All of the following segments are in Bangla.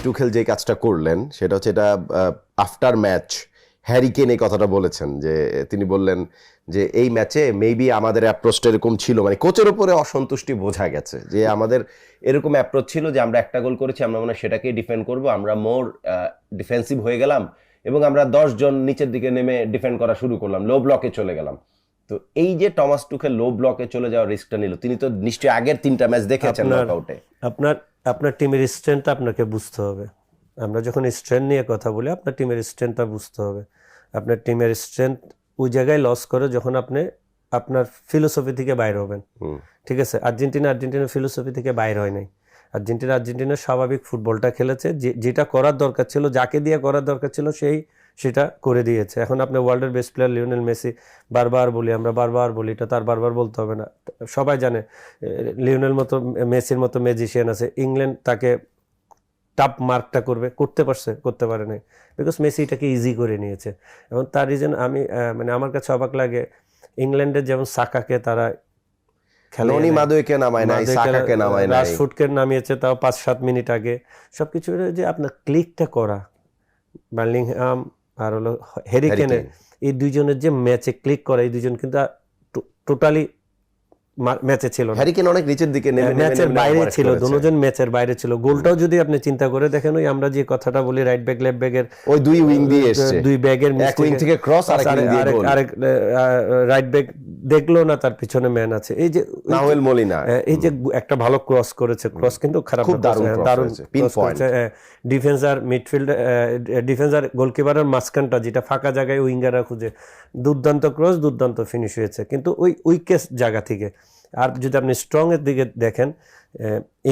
টুখেল যে কাজটা করলেন সেটা হচ্ছে এটা আফটার ম্যাচ হ্যারি কেন এই কথাটা বলেছেন, যে তিনি বললেন যে এই ম্যাচে মেবি আমাদের অ্যাপ্রোচটা এরকম ছিল, মানে কোচের উপরে অসন্তুষ্টি বোঝা গেছে যে আমাদের এরকম অ্যাপ্রোচ ছিল যে আমরা একটা গোল করেছি, আমরা মনে হয় সেটাকেই ডিফেন্ড করব, আমরা মোর ডিফেন্সিভ হয়ে গেলাম এবং আমরা 10 জন নিচের দিকে নেমে ডিফেন্ড করা শুরু করলাম, লো ব্লকে চলে গেলাম। তো এই যে টমাস টুখেল লো ব্লকে চলে যাওয়ার রিস্কটা নিল, তিনি তো নিশ্চয়ই আগের 3টা ম্যাচ দেখেছেন নকআউটে। আপনার টিমের স্ট্রেংথ আপনাকে বুঝতে হবে। আমরা যখন স্ট্রেংথ নিয়ে কথা বলি, আপনার টিমের স্ট্রেংথটা বুঝতে হবে। আপনার টিমের স্ট্রেংথ ওই জায়গায় লস করে যখন আপনি আপনার ফিলোসফি থেকে বাইরে হবেন। ঠিক আছে, আর্জেন্টিনার ফিলোসফি থেকে বাইরে হয় নাই। আর্জেন্টিনার স্বাভাবিক ফুটবলটা খেলেছে, যেটা করার দরকার ছিল, যাকে দিয়ে করার দরকার ছিল সেটা করে দিয়েছে। এখন আপনি ওয়ার্ল্ডের বেস্ট প্লেয়ার লিওনেল মেসি বারবার বলি, এটা তার বারবার বলতে হবে না, সবাই জানে। লিওনেল মতো মেসির মতো ম্যাজিশিয়ান আছে, ইংল্যান্ড তাকে টাপ মার্কটা করতে পারে নাই, বিকজ মেসি এটাকে ইজি করে নিয়েছে। এবং তার রিজন মানে আমার কাছে অবাক লাগে, ইংল্যান্ডের যেমন সাকাকে তারা রাশফোর্ডকে নামিয়েছে তাও 5-7 মিনিট আগে। সবকিছু যে আপনার ক্লিকটা করা, বার্লিংহাম আর হলো হ্যারি কেনের, এই দুইজনের যে ম্যাচে ক্লিক করা, এই দুইজন কিন্তু টোটালি ম্যাচে ছিল না। হ্যারি কেন অনেক নিচের দিকে নেমে ম্যাচের বাইরে ছিল, দুজন ম্যাচের বাইরে ছিল। গোলটাও যদি আপনি চিন্তা করে দেখেন, ওই আমরা যে কথাটা বলি রাইট ব্যাক লেফট ব্যাকের ওই দুই উইং দিয়ে এসেছে, দুই ব্যাগের এক উইং থেকে ক্রস আর আরেক রাইট ব্যাক দেখলো না তার পিছনে ম্যান আছে, এই যে নাহুয়েল মলিনা, এই যে একটা ভালো ক্রস করেছে, ক্রস কিন্তু খারাপ, দারুণ পিন পয়েন্ট। ডিফেন্সার গোলকিপারের মাঝখানটা যেটা ফাঁকা জায়গায় উইঙ্গাররা খুঁজে, দুর্দান্ত ক্রস, দুর্দান্ত ফিনিশ হয়েছে, কিন্তু ওই উইকেস্ট জায়গা থেকে। আর যদি আপনি স্ট্রং এর দিকে দেখেন,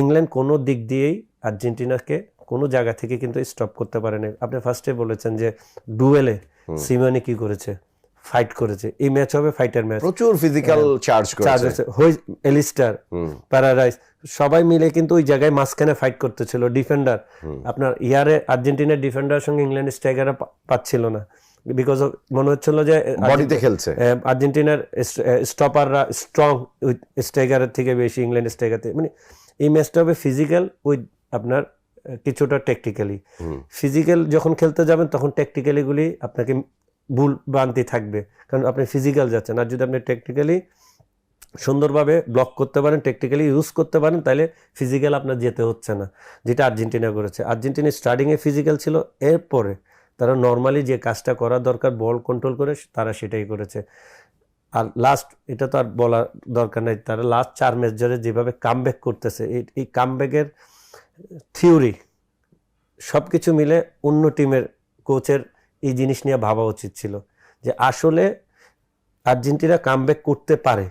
ইংল্যান্ড কোনো দিক দিয়েই আর্জেন্টিনাকে কোনো জায়গা থেকে কিন্তু স্টপ করতে পারেনি। আপনি ফার্স্টে বলেছেন যে ডুয়েলে সিমোনে কি করেছে, ফাইট করেছে। এই ম্যাচ হবে ফাইটার ম্যাচ, প্রচুর ফিজিক্যাল চার্জ করেছে। এলিস্টার, প্যারাডাইস সবাই মিলে কিন্তু ওই জায়গায় মাঝখানে ফাইট করতেছিল। ডিফেন্ডার আপনার আর্জেন্টিনার ডিফেন্ডারের সঙ্গে ইংল্যান্ড স্ট্রাইকাররা পাচ্ছিল না, বিকজ অফ মনে হচ্ছিল যে বডিতে খেলছে। আর্জেন্টিনার স্টপাররা স্ট্রং স্ট্রাইকারের থেকে বেশি ইংল্যান্ড স্ট্রাইকার থেকে। মানে এই ম্যাচটা হবে ফিজিক্যাল উইথ আপনার কিছুটা টেকটিক্যালি। ফিজিক্যাল যখন খেলতে যাবেন তখন টেকটিক্যালি গুলি আপনাকে ভুল ভ্রান্তি থাকবে, কারণ আপনি ফিজিক্যাল যাচ্ছেন। আর যদি আপনি টেকটিক্যালি সুন্দরভাবে ব্লক করতে পারেন, টেকটিক্যালি ইউজ করতে পারেন, তাহলে ফিজিক্যাল আপনার যেতে হচ্ছে না, যেটা আর্জেন্টিনা করেছে। আর্জেন্টিনা স্টার্টিংয়ে ফিজিক্যাল ছিল, এরপরে তারা নর্মালি যে কাজটা করা দরকার বল কন্ট্রোল করে তারা সেটাই করেছে। আর লাস্ট, এটা তো আর বলার দরকার নাই, তারা লাস্ট 4 ম্যাচ ধরে যেভাবে কামব্যাক করতেছে, এই কামব্যাকের থিওরি সব কিছু মিলে অন্য টিমের কোচের এই জিনিস নিয়ে ভাবা উচিত ছিল যে আসলে আর্জেন্টিনা কামব্যাক করতে পারে,